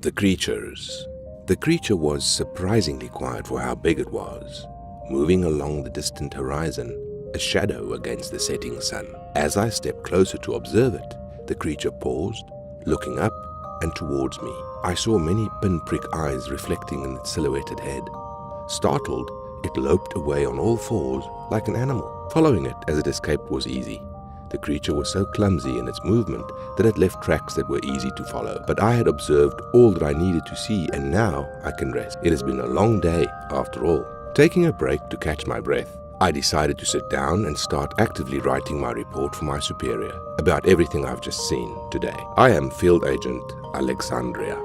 The creatures. The creature was surprisingly quiet for how big it was, moving along the distant horizon, a shadow against the setting sun. As I stepped closer to observe it, the creature paused, looking up and towards me. I saw many pinprick eyes reflecting in its silhouetted head. Startled, it loped away on all fours like an animal. Following it as it escaped was easy. The creature was so clumsy in its movement that it left tracks that were easy to follow. But I had observed all that I needed to see, and now I can rest. It has been a long day after all. Taking a break to catch my breath, I decided to sit down and start actively writing my report for my superior about everything I've just seen today. I am Field Agent Alexandria.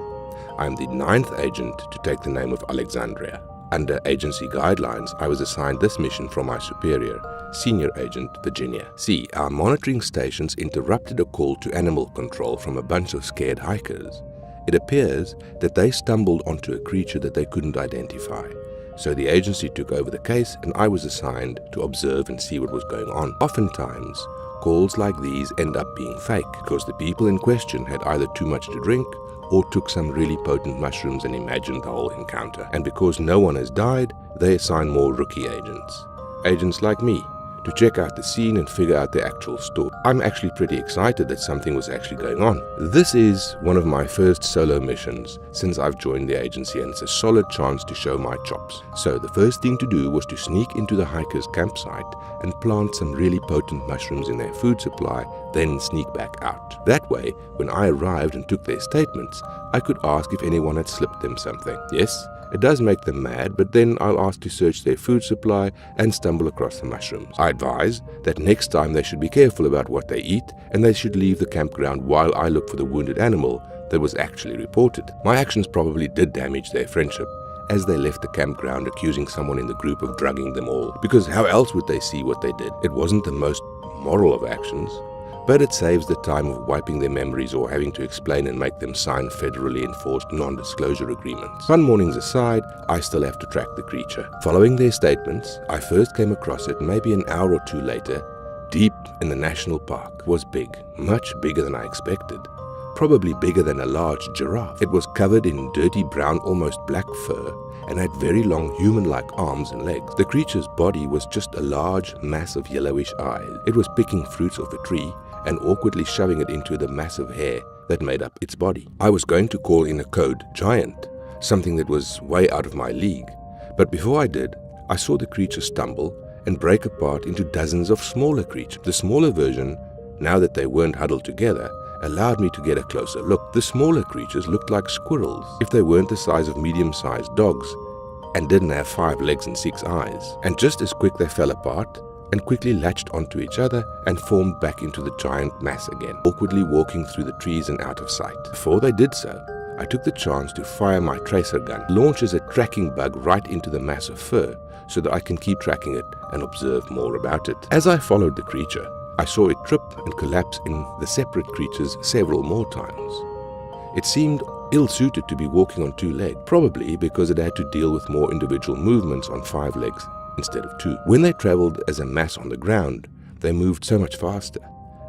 I am the 9th agent to take the name of Alexandria. Under agency guidelines, I was assigned this mission from my superior, Senior Agent Virginia. See, our monitoring stations interrupted a call to animal control from a bunch of scared hikers. It appears that they stumbled onto a creature that they couldn't identify. So the agency took over the case and I was assigned to observe and see what was going on. Oftentimes, calls like these end up being fake because the people in question had either too much to drink or took some really potent mushrooms and imagined the whole encounter. And because no one has died, they assign more rookie agents. Agents like me, to check out the scene and figure out the actual story. I'm actually pretty excited that something was actually going on. This is one of my first solo missions since I've joined the agency, and it's a solid chance to show my chops. So the first thing to do was to sneak into the hikers' campsite and plant some really potent mushrooms in their food supply, then sneak back out. That way, when I arrived and took their statements, I could ask if anyone had slipped them something. Yes, it does make them mad, but then I'll ask to search their food supply and stumble across the mushrooms. I advise that next time they should be careful about what they eat and they should leave the campground while I look for the wounded animal that was actually reported. My actions probably did damage their friendship, as they left the campground accusing someone in the group of drugging them all, because how else would they see what they did? It wasn't the most moral of actions, but it saves the time of wiping their memories or having to explain and make them sign federally enforced non-disclosure agreements. Fun mornings aside, I still have to track the creature. Following their statements, I first came across it maybe an hour or two later, deep in the national park. It was big, much bigger than I expected. Probably bigger than a large giraffe. It was covered in dirty brown, almost black fur, and had very long human-like arms and legs. The creature's body was just a large mass of yellowish eyes. It was picking fruits off a tree and awkwardly shoving it into the massive hair that made up its body. I was going to call in a code giant, something that was way out of my league. But before I did, I saw the creature stumble and break apart into dozens of smaller creatures. The smaller version, now that they weren't huddled together, allowed me to get a closer look. The smaller creatures looked like squirrels if they weren't the size of medium-sized dogs and didn't have 5 legs and 6 eyes. And just as quick they fell apart and quickly latched onto each other and formed back into the giant mass again, awkwardly walking through the trees and out of sight. Before they did so, I took the chance to fire my tracer gun. It launches a tracking bug right into the mass of fur so that I can keep tracking it and observe more about it. As I followed the creature, I saw it trip and collapse in the separate creatures several more times. It seemed ill-suited to be walking on 2 legs, probably because it had to deal with more individual movements on 5 legs instead of 2. When they traveled as a mass on the ground, they moved so much faster,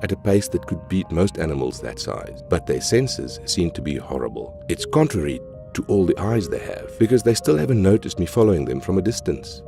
at a pace that could beat most animals that size. But their senses seemed to be horrible. It's contrary to all the eyes they have, because they still haven't noticed me following them from a distance.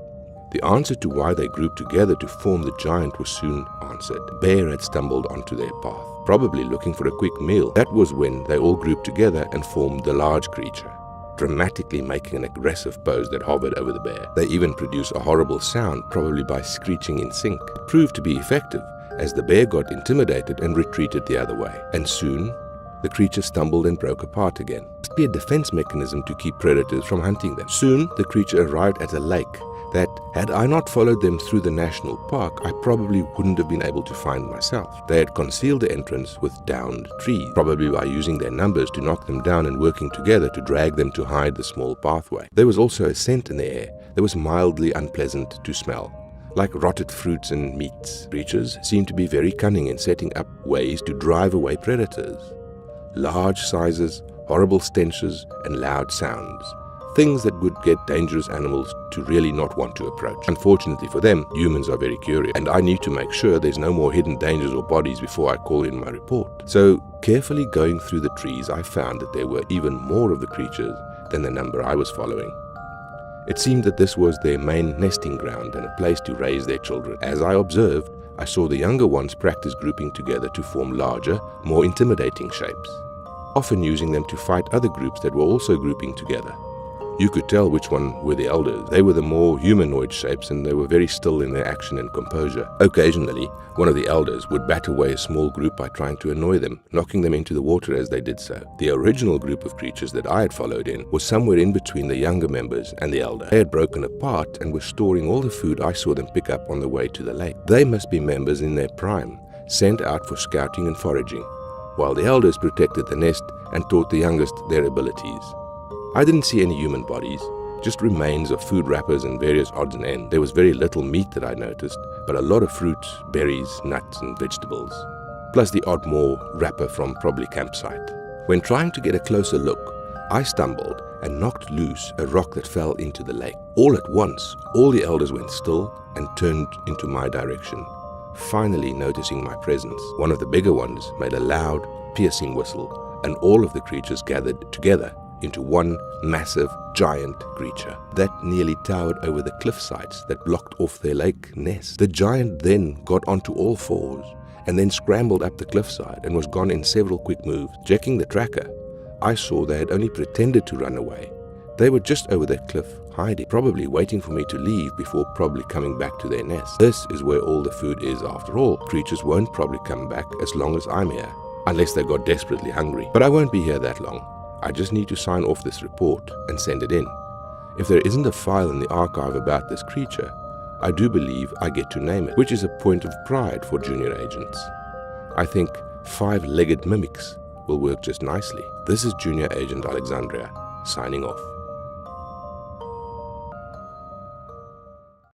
The answer to why they grouped together to form the giant was soon answered. A bear had stumbled onto their path, probably looking for a quick meal. That was when they all grouped together and formed the large creature, dramatically making an aggressive pose that hovered over the bear. They even produced a horrible sound, probably by screeching in sync. It proved to be effective, as the bear got intimidated and retreated the other way. And soon, the creature stumbled and broke apart again. It must be a defense mechanism to keep predators from hunting them. Soon, the creature arrived at a lake that, had I not followed them through the national park, I probably wouldn't have been able to find myself. They had concealed the entrance with downed trees, probably by using their numbers to knock them down and working together to drag them to hide the small pathway. There was also a scent in the air that was mildly unpleasant to smell, like rotted fruits and meats. Creatures seemed to be very cunning in setting up ways to drive away predators. Large sizes, horrible stenches, and loud sounds. things that would get dangerous animals to really not want to approach. Unfortunately for them, humans are very curious, and I need to make sure there's no more hidden dangers or bodies before I call in my report. So, carefully going through the trees, I found that there were even more of the creatures than the number I was following. It seemed that this was their main nesting ground and a place to raise their children. As I observed, I saw the younger ones practice grouping together to form larger, more intimidating shapes, often using them to fight other groups that were also grouping together. You could tell which one were the elders. They were the more humanoid shapes, and they were very still in their action and composure. Occasionally, one of the elders would bat away a small group by trying to annoy them, knocking them into the water as they did so. The original group of creatures that I had followed in was somewhere in between the younger members and the elder. They had broken apart and were storing all the food I saw them pick up on the way to the lake. They must be members in their prime, sent out for scouting and foraging, while the elders protected the nest and taught the youngest their abilities. I didn't see any human bodies, just remains of food wrappers and various odds and ends. There was very little meat that I noticed, but a lot of fruits, berries, nuts and vegetables, plus the odd more wrapper from probably campsite. When trying to get a closer look, I stumbled and knocked loose a rock that fell into the lake. All at once, all the elders went still and turned into my direction, finally noticing my presence. One of the bigger ones made a loud, piercing whistle, and all of the creatures gathered together into one massive, giant creature that nearly towered over the cliff sides that blocked off their lake nest. The giant then got onto all fours and then scrambled up the cliffside and was gone in several quick moves. Checking the tracker, I saw they had only pretended to run away. They were just over that cliff, hiding, probably waiting for me to leave before probably coming back to their nest. This is where all the food is after all. Creatures won't probably come back as long as I'm here, unless they got desperately hungry. But I won't be here that long. I just need to sign off this report and send it in. If there isn't a file in the archive about this creature, I do believe I get to name it, which is a point of pride for junior agents. I think 5-legged mimics will work just nicely. This is Junior Agent Alexandria, signing off.